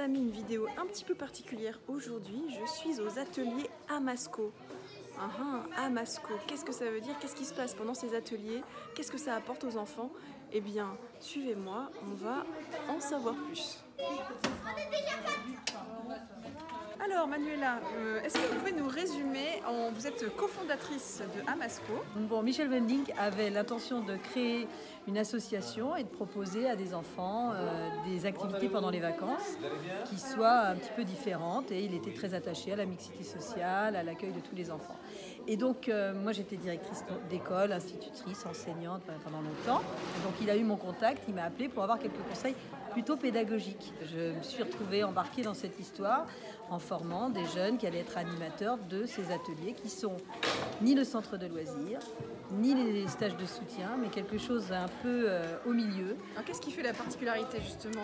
amis, une vidéo un petit peu particulière aujourd'hui. Je suis aux ateliers Amasco. Amasco, qu'est-ce que ça veut dire? Qu'est-ce qui se passe pendant ces ateliers? Qu'est-ce que ça apporte aux enfants? Eh bien, suivez-moi, on va en savoir plus. Alors Manuela, est-ce que vous pouvez nous résumer, vous êtes cofondatrice de Amasco. Bon, Michel Wendling avait l'intention de créer une association et de proposer à des enfants des activités pendant les vacances qui soient un petit peu différentes, et il était très attaché à la mixité sociale, à l'accueil de tous les enfants. Et donc moi j'étais directrice d'école, institutrice, enseignante pendant longtemps, et donc il a eu mon contact, il m'a appelé pour avoir quelques conseils plutôt pédagogiques. Je me suis retrouvée embarquée dans cette histoire en formant des jeunes qui allaient être animateurs de ces ateliers qui sont ni le centre de loisirs, ni les stages de soutien, mais quelque chose un peu au milieu. Alors qu'est-ce qui fait la particularité justement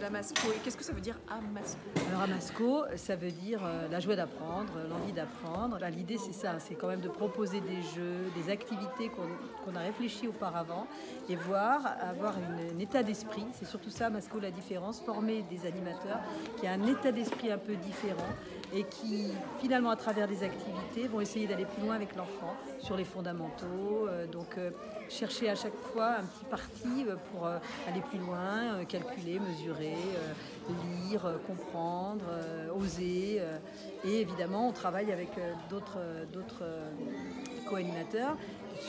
d'Amasco, et qu'est-ce que ça veut dire Amasco? Alors Amasco, ça veut dire la joie d'apprendre, l'envie d'apprendre. L'idée c'est ça, c'est quand même de proposer des jeux, des activités qu'on a réfléchi auparavant et avoir un état d'esprit. C'est surtout ça Amasco, la différence, former des animateurs qui ont un état d'esprit un peu différent et qui finalement à travers des activités vont essayer d'aller plus loin avec l'enfant sur les fondamentaux, chercher à chaque fois un petit parti pour aller plus loin, calculer, mesurer, lire, comprendre, oser, et évidemment on travaille avec d'autres co-animateurs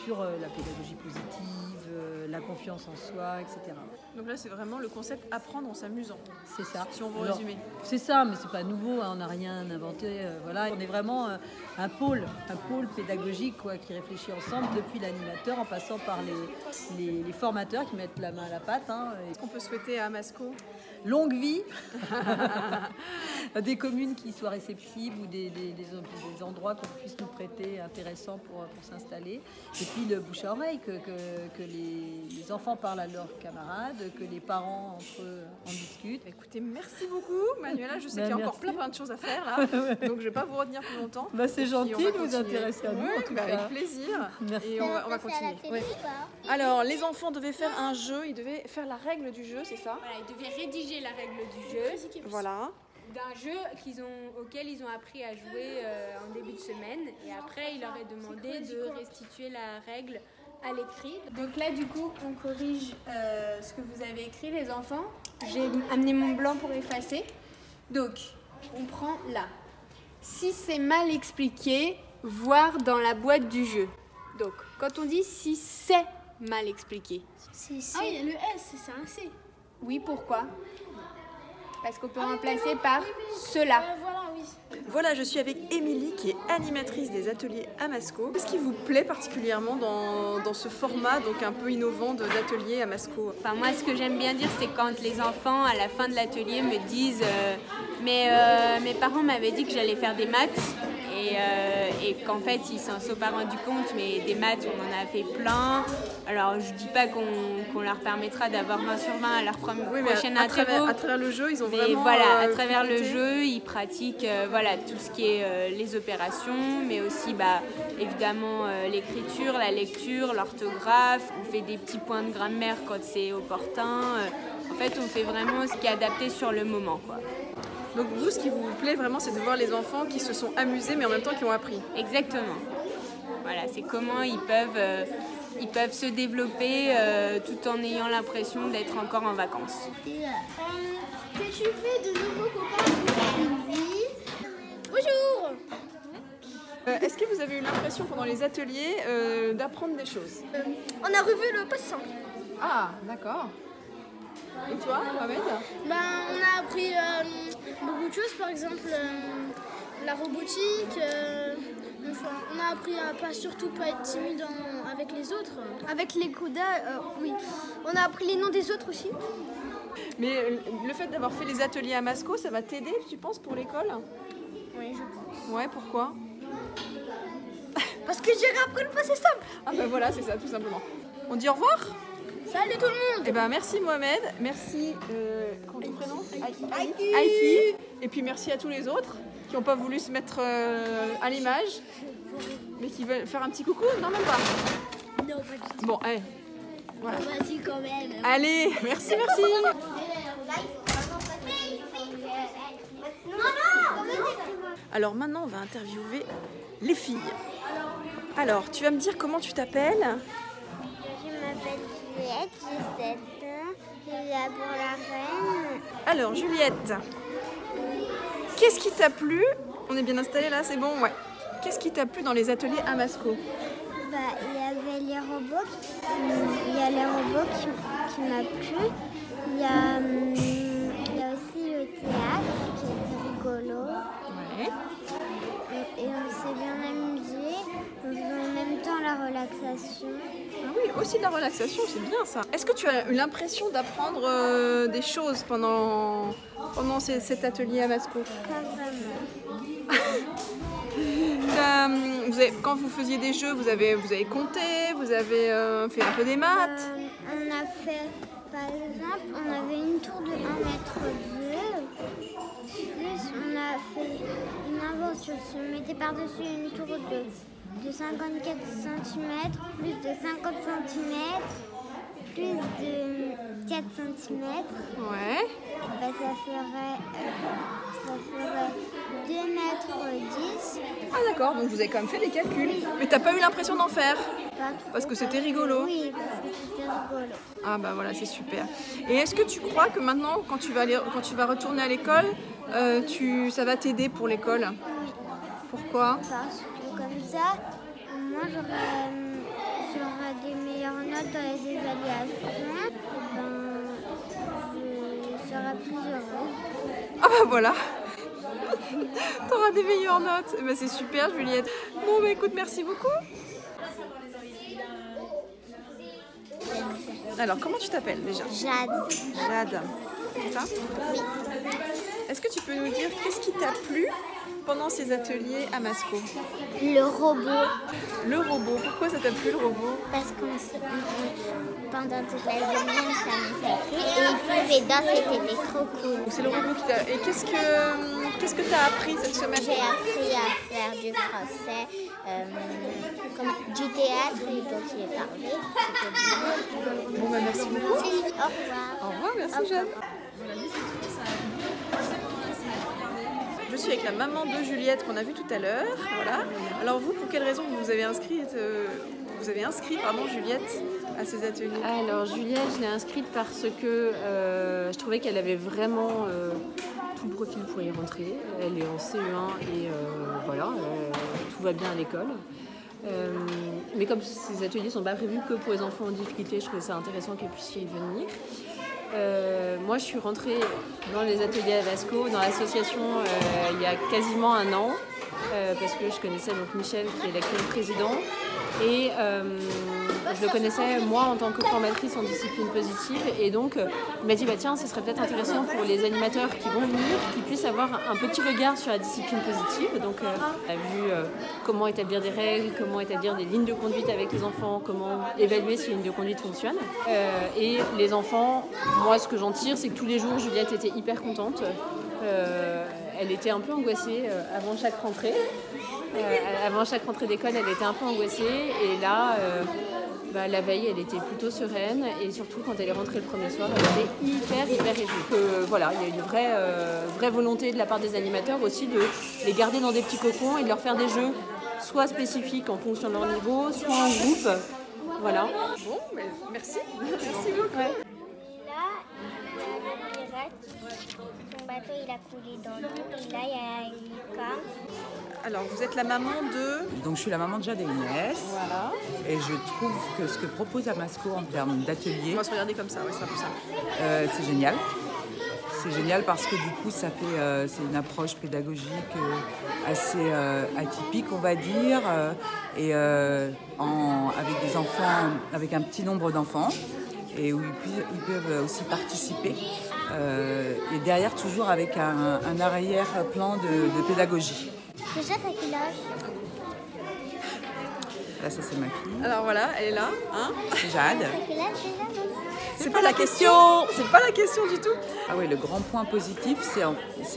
sur la pédagogie positive, la confiance en soi, etc. Donc là c'est vraiment le concept apprendre en s'amusant. C'est ça. Si on veut résumer. C'est ça, mais c'est pas nouveau, hein, on n'a rien inventé. Voilà, on est vraiment un pôle pédagogique qui réfléchit ensemble, depuis l'animateur en passant par les formateurs qui mettent la main à la pâte. Hein, Est-ce qu'on peut souhaiter à Amasco longue vie, des communes qui soient réceptives ou des endroits qu'on puisse nous prêter intéressants pour s'installer. Et puis le bouche à oreille, que les enfants parlent à leurs camarades, que les parents entre eux en discutent. Écoutez, merci beaucoup Manuela, je sais qu'il y a encore plein de choses à faire là, donc je ne vais pas vous retenir plus longtemps. C'est gentil de vous intéresser à nous. En tout cas. Avec plaisir. Merci. Et on va continuer. Alors les enfants devaient faire un jeu, ils devaient faire la règle du jeu, c'est ça? Voilà, ils devaient rédiger la règle du jeu. Voilà. D'un jeu auquel ils ont appris à jouer en début de semaine, et après il leur est demandé de restituer la règle à l'écrit. Donc là du coup on corrige ce que vous avez écrit les enfants. J'ai amené mon blanc pour effacer. Donc on prend là. Si c'est mal expliqué, voir dans la boîte du jeu. Donc quand on dit si c'est mal expliqué. Ah il y a le S, c'est un C. Oui, pourquoi? Parce qu'on peut remplacer par cela. Voilà, je suis avec Émilie qui est animatrice des ateliers Amasco. Qu'est-ce qui vous plaît particulièrement dans ce format donc un peu innovant d'atelier Amasco? Enfin, moi, ce que j'aime bien dire, c'est quand les enfants, à la fin de l'atelier, me disent mais mes parents m'avaient dit que j'allais faire des maths. Et qu'en fait ils s'en sont pas rendus compte, mais des maths on en a fait plein. Alors je dis pas qu'on leur permettra d'avoir 20 sur 20 à leur prochaine interro. À travers le jeu ils ont vraiment à travers le jeu ils pratiquent tout ce qui est les opérations, mais aussi évidemment l'écriture, la lecture, l'orthographe. On fait des petits points de grammaire quand c'est opportun. En fait on fait vraiment ce qui est adapté sur le moment, quoi. Donc vous, ce qui vous plaît vraiment, c'est de voir les enfants qui se sont amusés, mais en même temps qui ont appris. Exactement. Voilà, c'est comment ils peuvent se développer tout en ayant l'impression d'être encore en vacances. Que tu fais de nouveaux copains? Bonjour. Est-ce que vous avez eu l'impression pendant les ateliers d'apprendre des choses? On a revu le passé simple. Ah, d'accord. Et toi, Mohamed? On a appris beaucoup de choses, par exemple la robotique. On a appris à surtout pas être timide avec les autres. Avec les codas, oui. On a appris les noms des autres aussi. Mais le fait d'avoir fait les ateliers Amasco, ça va t'aider, tu penses, pour l'école? Oui, je pense. Ouais, pourquoi? Parce que j'ai appris le passé simple. Ah voilà, c'est ça, tout simplement. On dit au revoir? Salut tout le monde. Merci Mohamed, merci, comment ton prénom? Aïfi. Et puis merci à tous les autres qui n'ont pas voulu se mettre à l'image, mais qui veulent faire un petit coucou. Non, même pas. Non, pas du tout. Bon, allez. Voilà. Vas-y quand même. Allez, merci. Alors maintenant, on va interviewer les filles. Alors, tu vas me dire comment tu t'appelles? Je m'appelle Juliette, j'ai 7 ans, je suis là pour la reine. Alors, Juliette, qu'est-ce qui t'a plu? On est bien installé là, c'est bon? Ouais. Qu'est-ce qui t'a plu dans les ateliers Amasco? Bah, il y avait les robots, il y a les robots qui m'a plu. Il y a aussi le théâtre qui était rigolo. Ouais. Et on s'est bien amusé. On faisait en même temps la relaxation. Ah oui, aussi de la relaxation, c'est bien ça. Est-ce que tu as eu l'impression d'apprendre des choses pendant cet atelier Amasco? Pas vraiment. Quand vous faisiez des jeux, vous avez compté, vous avez fait un peu des maths? On a fait, par exemple, on avait une tour de 1,2 m. Plus on a fait une invention. Si on mettait par-dessus une tour de 54 cm, plus de 50 cm, plus de 4 cm, Ouais. bah, ça ferait 2,10 m. Ah d'accord, donc vous avez quand même fait des calculs. Mais t'as pas eu l'impression d'en faire? Pas trop Parce que c'était rigolo. Oui, parce que c'était rigolo. Ah bah voilà, c'est super. Et est-ce que tu crois que maintenant, quand tu vas retourner à l'école, ça va t'aider pour l'école? Oui. Pourquoi? Parce que comme ça, moi j'aurai des meilleures notes dans les évaluations. Et ben, je serai plus heureuse. Ah bah voilà. T'auras des meilleures notes. Eh ben, c'est super, Juliette. Bon bah écoute, merci beaucoup. Alors, comment tu t'appelles déjà? Jade. Jade. C'est ça? Oui. Est-ce que tu peux nous dire qu'est-ce qui t'a plu pendant ces ateliers Amasco? Le robot. Le robot. Pourquoi ça t'a plu le robot? Parce que pendant toute la journée, on s'amusait plus. Et il faisait danser, c'était trop cool. C'est le robot qui t'a... Et qu'est-ce que t'as appris cette semaine? J'ai appris à faire du français, du théâtre, et donc j'ai parlé. C'était bien. Bon bah merci beaucoup. Au revoir. Au revoir, merci Jeanne. Je suis avec la maman de Juliette qu'on a vue tout à l'heure. Voilà. Alors vous, pour quelle raison vous avez inscrit Juliette à ces ateliers? Alors Juliette, je l'ai inscrite parce que je trouvais qu'elle avait vraiment tout le profil pour y rentrer. Elle est en CE1 et voilà, tout va bien à l'école. Mais comme ces ateliers ne sont pas prévus que pour les enfants en difficulté, je trouvais ça intéressant qu'elle puisse y venir. Moi, je suis rentrée dans les ateliers Amasco, dans l'association, il y a quasiment un an, parce que je connaissais donc Michel, qui est l'actuel président, et je le connaissais moi en tant que formatrice en discipline positive, et donc il m'a dit bah tiens, ce serait peut-être intéressant pour les animateurs qui vont venir, qu'ils puissent avoir un petit regard sur la discipline positive. Donc on a vu comment établir des règles, comment établir des lignes de conduite avec les enfants, comment évaluer si une ligne de conduite fonctionne. Et les enfants, moi ce que j'en tire, c'est que tous les jours Juliette était hyper contente. Elle était un peu angoissée avant chaque rentrée. Avant chaque rentrée d'école, elle était un peu angoissée. Et là, la veille, elle était plutôt sereine. Et surtout, quand elle est rentrée le premier soir, elle était hyper réjouie. Voilà, il y a une vraie volonté de la part des animateurs aussi de les garder dans des petits cocons et de leur faire des jeux soit spécifiques en fonction de leur niveau, soit en groupe. Voilà. Bon, mais merci. Merci beaucoup. Ouais. Son bateau il a coulé dans l'eau et là il y a une licorne. Alors vous êtes la maman de... Donc je suis la maman de Jade et Inès. Voilà. Et je trouve que ce que propose Amasco en termes d'atelier, On va se regarder comme ça, ouais, c'est un peu ça. c'est génial. C'est génial parce que du coup ça fait, c'est une approche pédagogique assez atypique on va dire, et avec des enfants, avec un petit nombre d'enfants. Et où ils peuvent aussi participer. Et derrière, toujours avec un arrière-plan de pédagogie. Déjà, t'as quel âge? Là, ça, c'est ma fille. Alors voilà, elle est là. Hein, C'est Jade. T'as quel âge déjà? c'est pas la question. C'est pas la question du tout. Ah oui, le grand point positif, c'est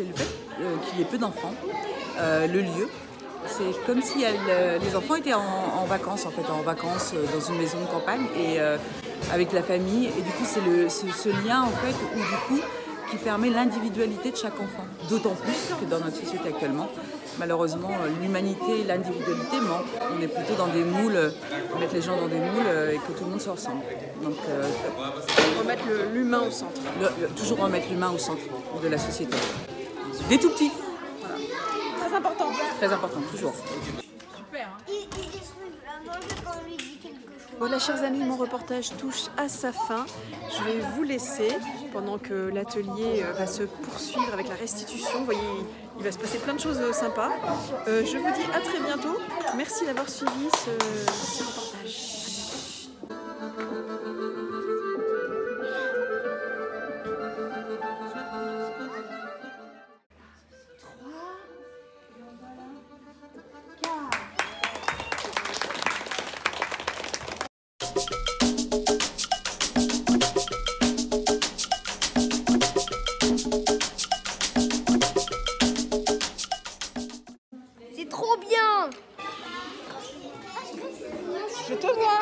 le fait qu'il y ait peu d'enfants. Le lieu. C'est comme si les enfants étaient en vacances, en fait, dans une maison de campagne et avec la famille. Et du coup, c'est ce lien, en fait, où du coup, qui permet l'individualité de chaque enfant. D'autant plus que dans notre société actuellement, malheureusement, l'humanité et l'individualité manquent. On est plutôt dans des moules, mettre les gens dans des moules et que tout le monde se ressemble. Donc, Remettre l'humain au centre. toujours remettre l'humain au centre de la société. Dès tout petit. Voilà. Très important. Très important, toujours. Super. Hein. Il se fait manger quand on lui dit quelque chose. Voilà, chers amis, mon reportage touche à sa fin. Je vais vous laisser pendant que l'atelier va se poursuivre avec la restitution. Vous voyez, il va se passer plein de choses sympas. Je vous dis à très bientôt. Merci d'avoir suivi ce reportage. C'est trop bien. Je te vois.